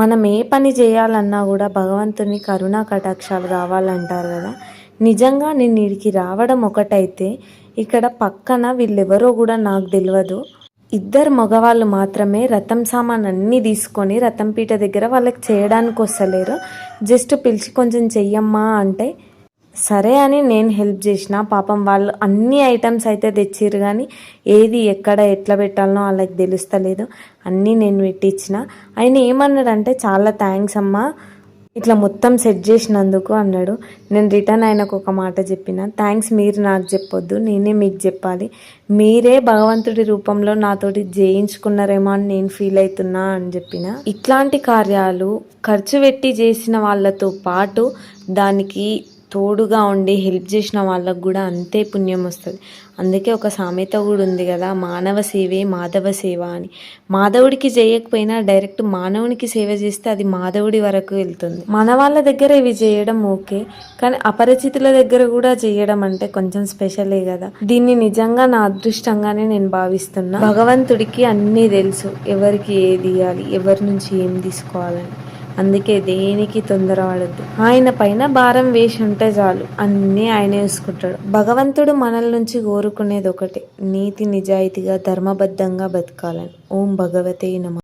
మనం ఏ పని చేయాలన్నా కూడా భగవంతుని కరుణా కటాక్షాలు కావాలంటారు కదా. నిజంగా నేను వీడికి రావడం ఒకటైతే ఇక్కడ పక్కన వీళ్ళెవరో కూడా నాకు తెలియదు. ఇద్దరు మగవాళ్ళు మాత్రమే రథం సామాన్ అన్నీ తీసుకొని రథం పీట దగ్గర వాళ్ళకి చేయడానికి వస్తలేరు. జస్ట్ పిలిచి కొంచెం చెయ్యమ్మా అంటే సరే అని నేను హెల్ప్ చేసిన. పాపం వాళ్ళు అన్ని ఐటమ్స్ అయితే తెచ్చిర్రు కానీ ఏది ఎక్కడ ఎట్లా పెట్టాలనో వాళ్ళకి తెలుస్తలేదు. అన్నీ నేను పెట్టించిన. ఆయన ఏమన్నాడంటే చాలా థ్యాంక్స్ అమ్మా ఇట్లా మొత్తం సెట్ చేసినందుకు అన్నాడు. నేను రిటర్న్ ఆయనకు ఒక మాట చెప్పిన, థ్యాంక్స్ మీరు నాకు చెప్పొద్దు, నేనే మీకు చెప్పాలి. మీరే భగవంతుడి రూపంలో నాతోటి చేయించుకున్నారేమో అని నేను ఫీల్ అవుతున్నా అని చెప్పిన. ఇట్లాంటి కార్యాలు ఖర్చు పెట్టి చేసిన వాళ్ళతో పాటు దానికి తోడుగా ఉండి హెల్ప్ చేసిన వాళ్ళకు కూడా అంతే పుణ్యం వస్తుంది. అందుకే ఒక సామెత కూడా ఉంది కదా, మానవ సేవే మాధవ సేవ అని. మాధవుడికి చేయకపోయినా డైరెక్ట్ మానవునికి సేవ చేస్తే అది మాధవుడి వరకు వెళ్తుంది. మన వాళ్ళ దగ్గర ఇవి చేయడం ఓకే, కానీ అపరిచితుల దగ్గర కూడా చేయడం అంటే కొంచెం స్పెషలే కదా. దీన్ని నిజంగా నా అదృష్టంగానే నేను భావిస్తున్నా. భగవంతుడికి అన్నీ తెలుసు, ఎవరికి ఏది ఇవ్వాలి, ఎవరి నుంచి ఏం తీసుకోవాలని. అందుకే దేనికి తొందర పడద్దు. ఆయన పైన భారం వేసి ఉంటే చాలు, అన్నీ ఆయనే చూసుకుంటాడు. భగవంతుడు మనల నుంచి కోరుకునేది ఒకటే, నీతి నిజాయితీగా ధర్మబద్ధంగా బతకాలని. ఓం భగవతే నమః.